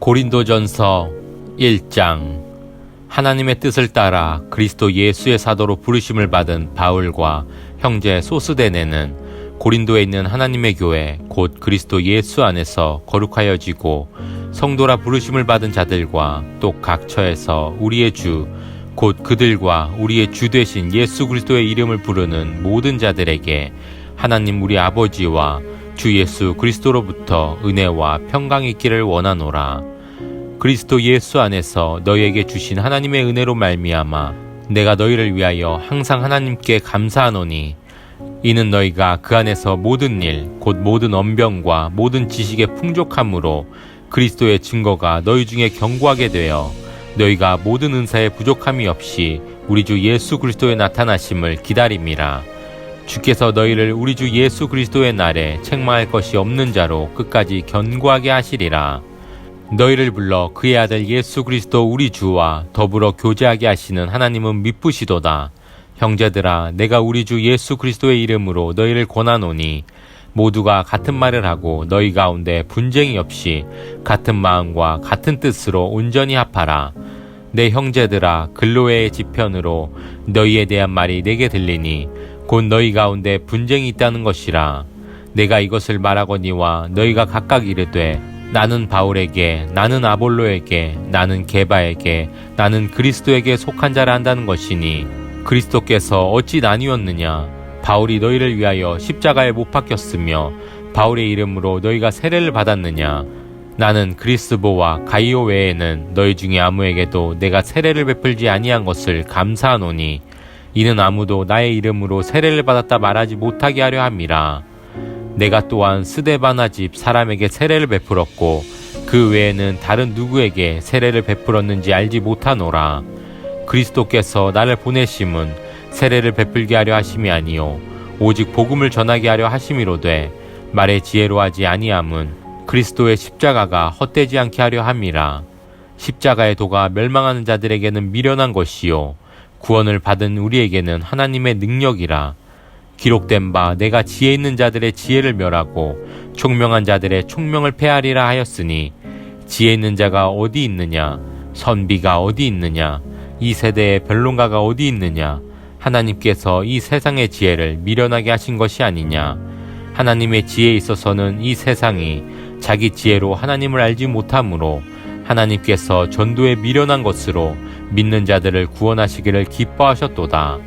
고린도전서 1장. 하나님의 뜻을 따라 그리스도 예수의 사도로 부르심을 받은 바울과 형제 소스데네는 고린도에 있는 하나님의 교회 곧 그리스도 예수 안에서 거룩하여지고 성도라 부르심을 받은 자들과 또 각 처에서 우리의 주 곧 그들과 우리의 주 되신 예수 그리스도의 이름을 부르는 모든 자들에게 하나님 우리 아버지와 주 예수 그리스도로부터 은혜와 평강이 있기를 원하노라. 그리스도 예수 안에서 너희에게 주신 하나님의 은혜로 말미암아 내가 너희를 위하여 항상 하나님께 감사하노니 이는 너희가 그 안에서 모든 일 곧 모든 언변과 모든 지식의 풍족함으로 그리스도의 증거가 너희 중에 견고하게 되어 너희가 모든 은사에 부족함이 없이 우리 주 예수 그리스도의 나타나심을 기다림이라. 주께서 너희를 우리 주 예수 그리스도의 날에 책망할 것이 없는 자로 끝까지 견고하게 하시리라. 너희를 불러 그의 아들 예수 그리스도 우리 주와 더불어 교제하게 하시는 하나님은 미쁘시도다. 형제들아, 내가 우리 주 예수 그리스도의 이름으로 너희를 권하노니 모두가 같은 말을 하고 너희 가운데 분쟁이 없이 같은 마음과 같은 뜻으로 온전히 합하라. 내 형제들아, 글로에의 지편으로 너희에 대한 말이 내게 들리니 곧 너희 가운데 분쟁이 있다는 것이라. 내가 이것을 말하거니와 너희가 각각 이르되 나는 바울에게, 나는 아볼로에게, 나는 게바에게, 나는 그리스도에게 속한 자라 한다는 것이니 그리스도께서 어찌 나뉘었느냐? 바울이 너희를 위하여 십자가에 못 박혔으며 바울의 이름으로 너희가 세례를 받았느냐? 나는 그리스보와 가이오 외에는 너희 중에 아무에게도 내가 세례를 베풀지 아니한 것을 감사하노니 이는 아무도 나의 이름으로 세례를 받았다 말하지 못하게 하려 함이라. 내가 또한 스데바나 집 사람에게 세례를 베풀었고 그 외에는 다른 누구에게 세례를 베풀었는지 알지 못하노라. 그리스도께서 나를 보내심은 세례를 베풀게 하려 하심이 아니요 오직 복음을 전하게 하려 하심이로되 말의 지혜로 하지 아니함은 그리스도의 십자가가 헛되지 않게 하려 함이라. 십자가의 도가 멸망하는 자들에게는 미련한 것이요 구원을 받은 우리에게는 하나님의 능력이라. 기록된 바 내가 지혜 있는 자들의 지혜를 멸하고 총명한 자들의 총명을 폐하리라 하였으니 지혜 있는 자가 어디 있느냐? 선비가 어디 있느냐? 이 세대의 변론가가 어디 있느냐? 하나님께서 이 세상의 지혜를 미련하게 하신 것이 아니냐? 하나님의 지혜에 있어서는 이 세상이 자기 지혜로 하나님을 알지 못하므로 하나님께서 전도에 미련한 것으로 믿는 자들을 구원하시기를 기뻐하셨도다.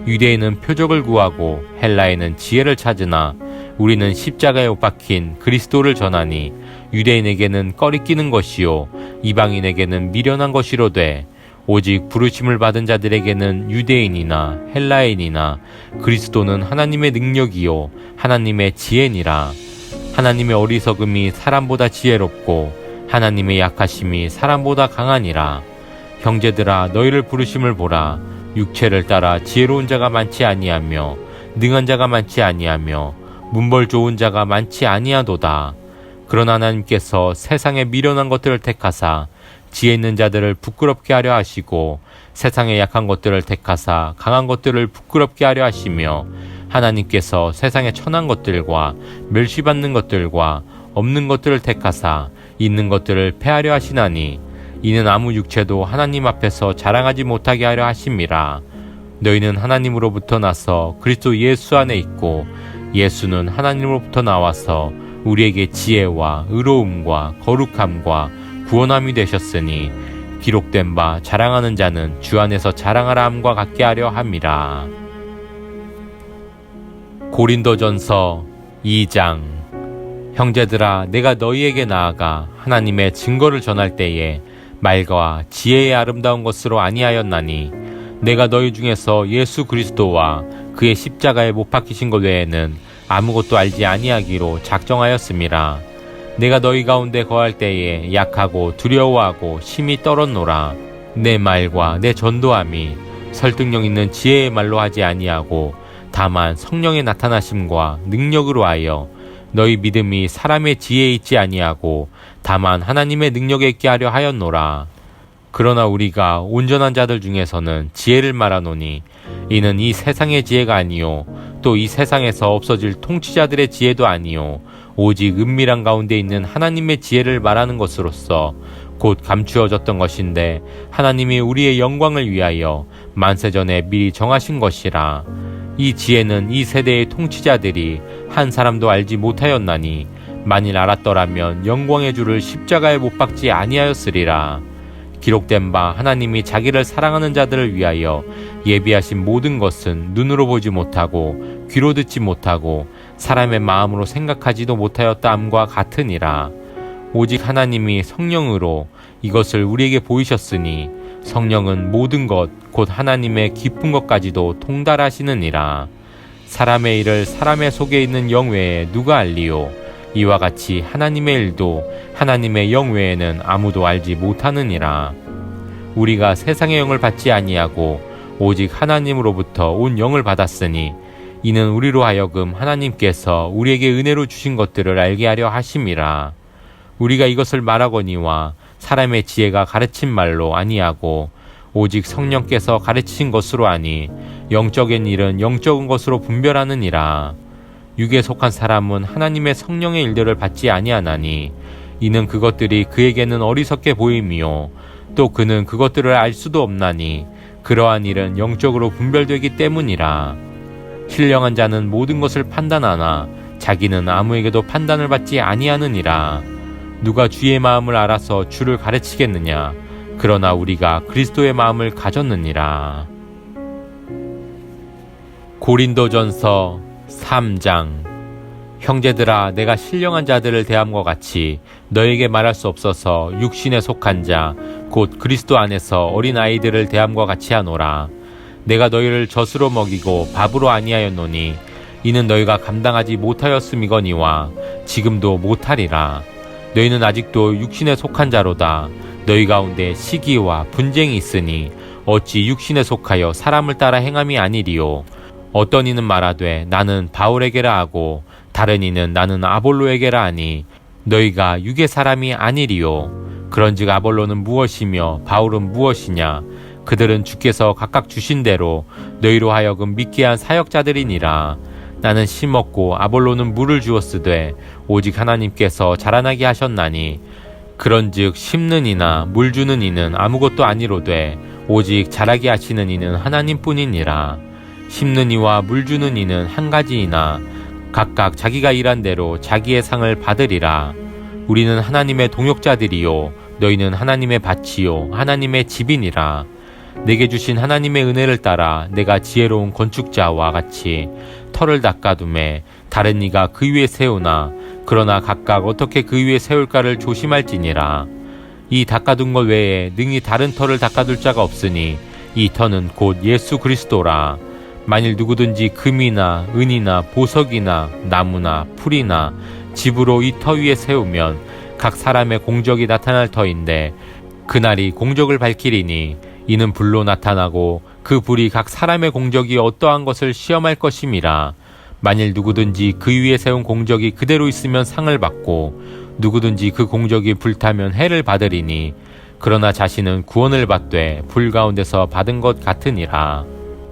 유대인은 표적을 구하고 헬라인은 지혜를 찾으나 우리는 십자가에 못 박힌 그리스도를 전하니 유대인에게는 꺼리끼는 것이요 이방인에게는 미련한 것이로되 오직 부르심을 받은 자들에게는 유대인이나 헬라인이나 그리스도는 하나님의 능력이요 하나님의 지혜니라. 하나님의 어리석음이 사람보다 지혜롭고 하나님의 약하심이 사람보다 강하니라. 형제들아, 너희를 부르심을 보라. 육체를 따라 지혜로운 자가 많지 아니하며 능한 자가 많지 아니하며 문벌 좋은 자가 많지 아니하도다. 그러나 하나님께서 세상의 미련한 것들을 택하사 지혜 있는 자들을 부끄럽게 하려 하시고 세상의 약한 것들을 택하사 강한 것들을 부끄럽게 하려 하시며 하나님께서 세상의 천한 것들과 멸시받는 것들과 없는 것들을 택하사 있는 것들을 폐하려 하시나니 이는 아무 육체도 하나님 앞에서 자랑하지 못하게 하려 하심이라. 너희는 하나님으로부터 나서 그리스도 예수 안에 있고 예수는 하나님으로부터 나와서 우리에게 지혜와 의로움과 거룩함과 구원함이 되셨으니 기록된 바 자랑하는 자는 주 안에서 자랑하라 함과 같게 하려 함이라. 고린도전서 2장. 형제들아, 내가 너희에게 나아가 하나님의 증거를 전할 때에 말과 지혜의 아름다운 것으로 아니하였나니 내가 너희 중에서 예수 그리스도와 그의 십자가에 못 박히신 것 외에는 아무것도 알지 아니하기로 작정하였음이라. 내가 너희 가운데 거할 때에 약하고 두려워하고 심히 떨었노라. 내 말과 내 전도함이 설득력 있는 지혜의 말로 하지 아니하고 다만 성령의 나타나심과 능력으로 하여 너희 믿음이 사람의 지혜에 있지 아니하고 다만 하나님의 능력에 있게 하려 하였노라. 그러나 우리가 온전한 자들 중에서는 지혜를 말하노니 이는 이 세상의 지혜가 아니요 또 이 세상에서 없어질 통치자들의 지혜도 아니요 오직 은밀한 가운데 있는 하나님의 지혜를 말하는 것으로서 곧 감추어졌던 것인데 하나님이 우리의 영광을 위하여 만세전에 미리 정하신 것이라. 이 지혜는 이 세대의 통치자들이 한 사람도 알지 못하였나니 만일 알았더라면 영광의 주를 십자가에 못 박지 아니하였으리라. 기록된 바 하나님이 자기를 사랑하는 자들을 위하여 예비하신 모든 것은 눈으로 보지 못하고 귀로 듣지 못하고 사람의 마음으로 생각하지도 못하였다함과 같으니라. 오직 하나님이 성령으로 이것을 우리에게 보이셨으니 성령은 모든 것 곧 하나님의 깊은 것까지도 통달하시느니라. 사람의 일을 사람의 속에 있는 영 외에 누가 알리요? 이와 같이 하나님의 일도 하나님의 영 외에는 아무도 알지 못하느니라. 우리가 세상의 영을 받지 아니하고 오직 하나님으로부터 온 영을 받았으니 이는 우리로 하여금 하나님께서 우리에게 은혜로 주신 것들을 알게 하려 하심이라. 우리가 이것을 말하거니와 사람의 지혜가 가르친 말로 아니하고 오직 성령께서 가르치신 것으로 하니 영적인 일은 영적인 것으로 분별하느니라. 육에 속한 사람은 하나님의 성령의 일들을 받지 아니하나니 이는 그것들이 그에게는 어리석게 보임이요 또 그는 그것들을 알 수도 없나니 그러한 일은 영적으로 분별되기 때문이라. 신령한 자는 모든 것을 판단하나 자기는 아무에게도 판단을 받지 아니하느니라. 누가 주의 마음을 알아서 주를 가르치겠느냐? 그러나 우리가 그리스도의 마음을 가졌느니라. 고린도전서 3장. 형제들아, 내가 신령한 자들을 대함과 같이 너에게 말할 수 없어서 육신에 속한 자 곧 그리스도 안에서 어린 아이들을 대함과 같이 하노라. 내가 너희를 젖으로 먹이고 밥으로 아니하였노니 이는 너희가 감당하지 못하였음이거니와 지금도 못하리라. 너희는 아직도 육신에 속한 자로다. 너희 가운데 시기와 분쟁이 있으니 어찌 육신에 속하여 사람을 따라 행함이 아니리요. 어떤 이는 말하되 나는 바울에게라 하고 다른 이는 나는 아볼로에게라 하니 너희가 육의 사람이 아니리요. 그런즉 아볼로는 무엇이며 바울은 무엇이냐? 그들은 주께서 각각 주신 대로 너희로 하여금 믿게 한 사역자들이니라. 나는 심었고 아볼로는 물을 주었으되 오직 하나님께서 자라나게 하셨나니 그런즉 심는 이나 물 주는 이는 아무것도 아니로되 오직 자라게 하시는 이는 하나님뿐이니라. 심는 이와 물 주는 이는 한 가지이나 각각 자기가 일한 대로 자기의 상을 받으리라. 우리는 하나님의 동역자들이요 너희는 하나님의 밭이요 하나님의 집이니라. 내게 주신 하나님의 은혜를 따라 내가 지혜로운 건축자와 같이 터를 닦아두매 다른 이가 그 위에 세우나 그러나 각각 어떻게 그 위에 세울까를 조심할지니라. 이 닦아둔 것 외에 능히 다른 터를 닦아둘 자가 없으니 이 터는 곧 예수 그리스도라. 만일 누구든지 금이나 은이나 보석이나 나무나 풀이나 집으로 이 터 위에 세우면 각 사람의 공적이 나타날 터인데 그날이 공적을 밝히리니 이는 불로 나타나고 그 불이 각 사람의 공적이 어떠한 것을 시험할 것임이라. 만일 누구든지 그 위에 세운 공적이 그대로 있으면 상을 받고 누구든지 그 공적이 불타면 해를 받으리니 그러나 자신은 구원을 받되 불 가운데서 받은 것 같으니라.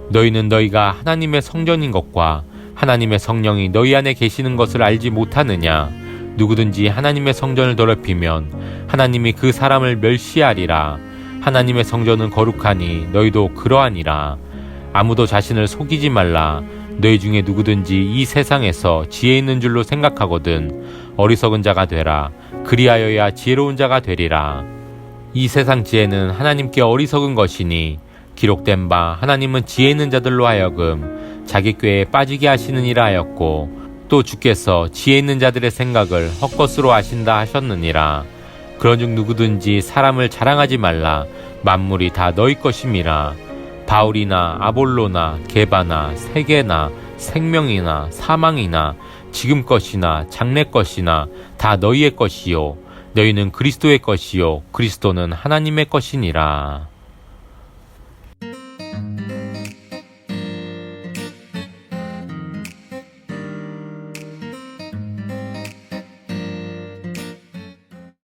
너희는 너희가 하나님의 성전인 것과 하나님의 성령이 너희 안에 계시는 것을 알지 못하느냐? 누구든지 하나님의 성전을 더럽히면 하나님이 그 사람을 멸시하리라. 하나님의 성전은 거룩하니 너희도 그러하니라. 아무도 자신을 속이지 말라. 너희 중에 누구든지 이 세상에서 지혜 있는 줄로 생각하거든 어리석은 자가 되라. 그리하여야 지혜로운 자가 되리라. 이 세상 지혜는 하나님께 어리석은 것이니 기록된 바 하나님은 지혜 있는 자들로 하여금 자기 꾀에 빠지게 하시느니라 하였고 또 주께서 지혜 있는 자들의 생각을 헛것으로 하신다 하셨느니라. 그런즉 누구든지 사람을 자랑하지 말라. 만물이 다 너희 것임이라. 바울이나 아볼로나 게바나 세계나 생명이나 사망이나 지금 것이나 장래 것이나 다 너희의 것이요 너희는 그리스도의 것이요 그리스도는 하나님의 것이니라.